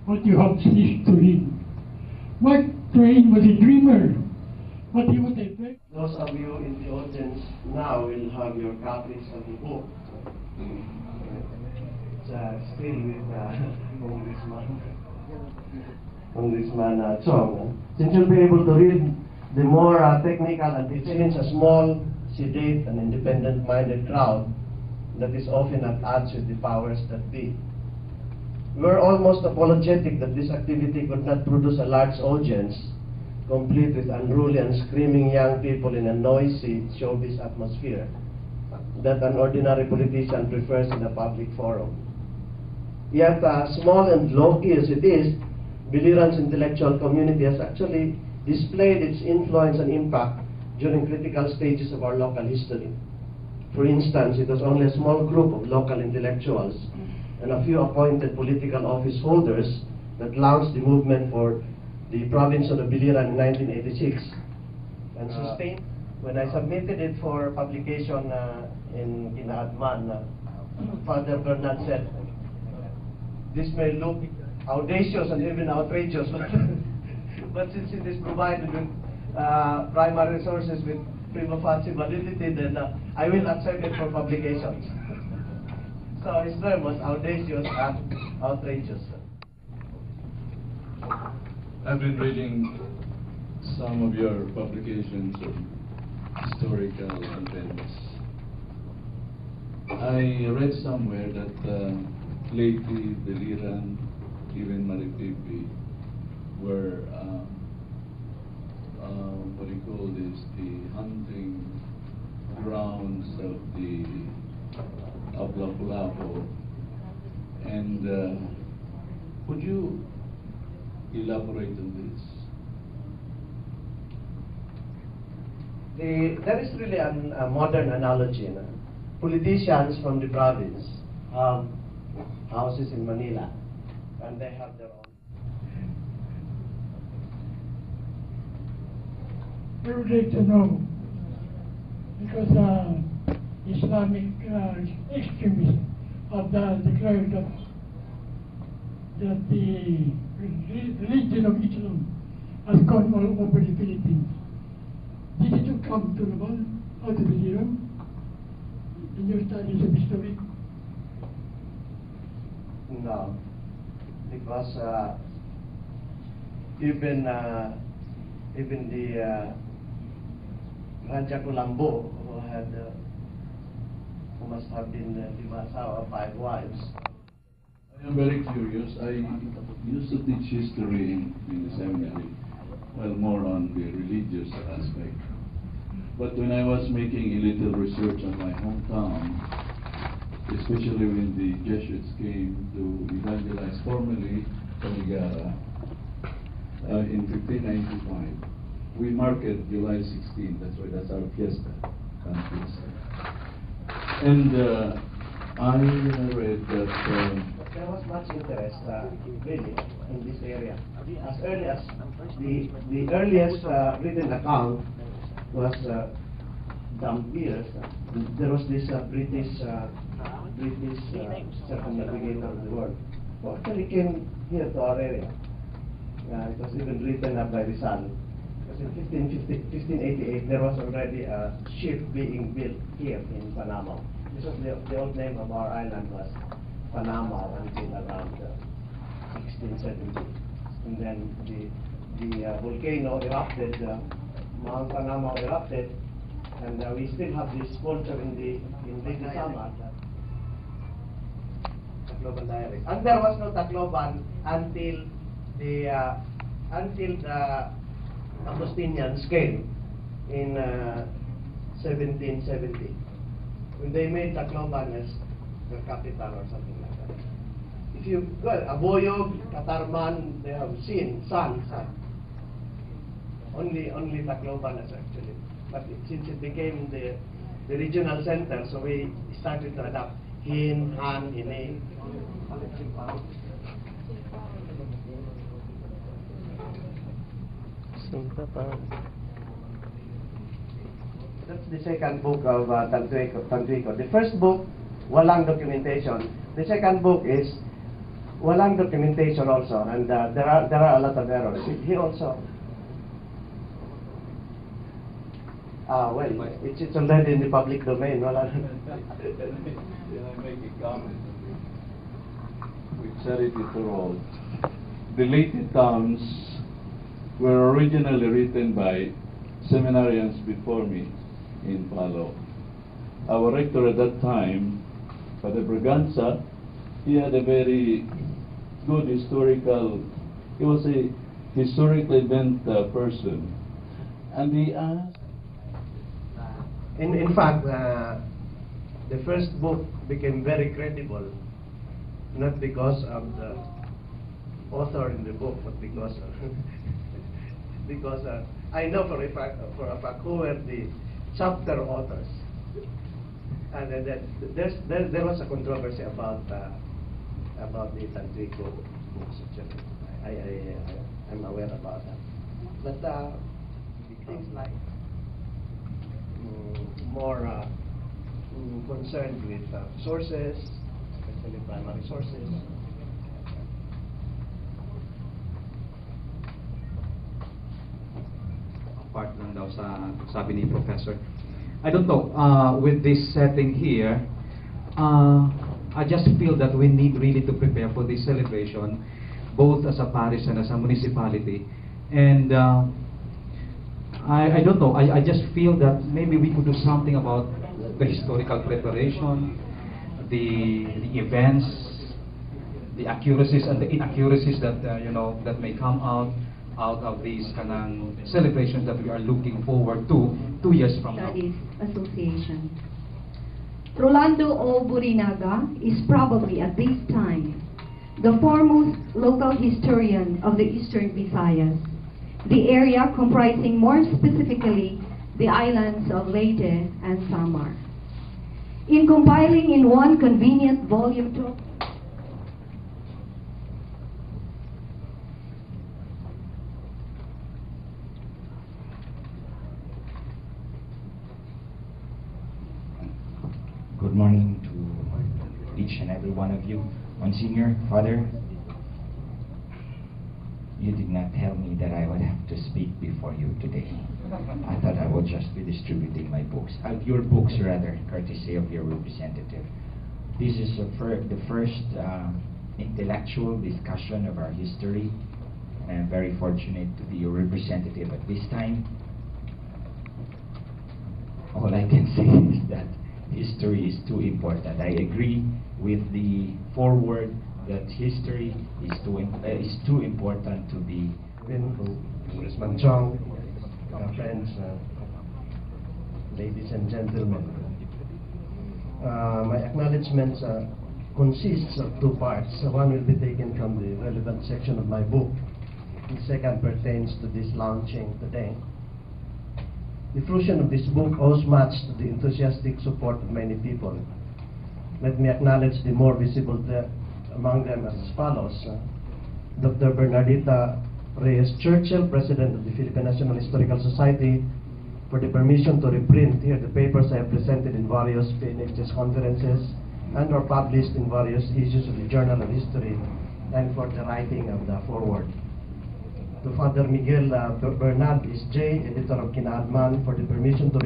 what you have ceased to read. Mark Twain was a dreamer, but he was a very... Those of you in the audience now will have your copies of the book. It's still with Congressman Chong. Since you'll be able to read the more technical and details, a small, sedate, and independent-minded crowd that is often at odds with the powers that be. We were almost apologetic that this activity could not produce a large audience, complete with unruly and screaming young people in a noisy showbiz atmosphere that an ordinary politician prefers in a public forum. Yet, small and low-key as it is, Biliran's intellectual community has actually displayed its influence and impact during critical stages of our local history. For instance, it was only a small group of local intellectuals and a few appointed political office holders that launched the movement for the province of the Biliran in 1986 and sustained. When I submitted it for publication in Kinaadman, Father Bernard said, "This may look audacious and even outrageous, but since it is provided with primary resources with prima facie validity, then I will accept it for publication." So his term was audacious and outrageous. I've been reading some of your publications on historical events. I read somewhere that Leyte, Biliran, even Maripipi were what do you call this, the hunting grounds of the Lapu-Lapu. And would you elaborate on this? There is really a modern analogy. Politicians from the province have houses in Manila, and they have their own. We would like to know, because Islamic extremists have declared that the religion of Islam has gone all over the Philippines. Did it come to Naval out of Biliran in your studies of history? No, because even the Raja Colombo, who must have been the Visayas of 5 wives. I am very curious. I used to teach history in the seminary, well, more on the religious aspect. But when I was making a little research on my hometown, especially when the Jesuits came to evangelize formally Borrinaga in 1595, we mark it July 16. That's our fiesta. And I read that there was much interest really in this area. As early as the earliest written account was Dampier's. There was this British circumnavigator of the world who actually came here to our area. It was even written up by Rizal. Because in 1588 there was already a ship being built here in Panama. This was the old name of our island was Panama until around 1670. And then the volcano erupted, Mount Panama erupted, and we still have this sculpture in Leyte-Samar, Tacloban diaries. And there was no Tacloban until the Agustinians came in 1770. When they made Tacloban as the capital or something like that. If you go, Aboyog, Katarman, they have seen sun. Only Tacloban is actually. But since it became the regional center, so we started to adapt Hin, Han, Hine. That's the second book of Tantuico. The first book, walang documentation. The second book is walang documentation also, and there are a lot of errors. He also, well, it's already in the public domain. Wala. Can I make a comment with charity for all? The Leyte towns were originally written by seminarians before me in Palo. Our rector at that time, Father Braganza, he had a very good historical, he was a historically bent person. And he asked... In fact, the first book became very credible, not because of the author in the book, but because I know for a fact who were the chapter authors, and there was a controversy about the Tantrico books, etc. I'm aware about that, but things like more concerned with sources, especially primary sources. Part lang daw sa sabi ni Professor. I don't know, with this setting here, I just feel that we need really to prepare for this celebration, both as a parish and as a municipality. And I don't know, I just feel that maybe we could do something about the historical preparation, the events, the accuracies and the inaccuracies that that may come out of these kanang celebrations that we are looking forward to 2 years from now. Studies Association. Rolando O. Borrinaga is probably at this time the foremost local historian of the Eastern Visayas, the area comprising more specifically the islands of Leyte and Samar. In compiling in one convenient volume to Good morning to each and every one of you. Monsignor, Father, you did not tell me that I would have to speak before you today. I thought I would just be distributing my books, your books rather, courtesy of your representative. This is the first intellectual discussion of our history, and I'm very fortunate to be your representative at this time. All I can say is that history is too important. I agree with the foreword that history is too important to be. Congressman Chong, friends, ladies and gentlemen, my acknowledgements consists of two parts. One will be taken from the relevant section of my book. The second pertains to this launching today. The fruition of this book owes much to the enthusiastic support of many people. Let me acknowledge the more visible among them as follows. Dr. Bernardita Reyes Churchill, President of the Philippine National Historical Society, for the permission to reprint here the papers I have presented in various PNHS conferences and or published in various issues of the Journal of History, and for the writing of the foreword. To Father Miguel Bernal J., editor of Kinaalman, for the permission to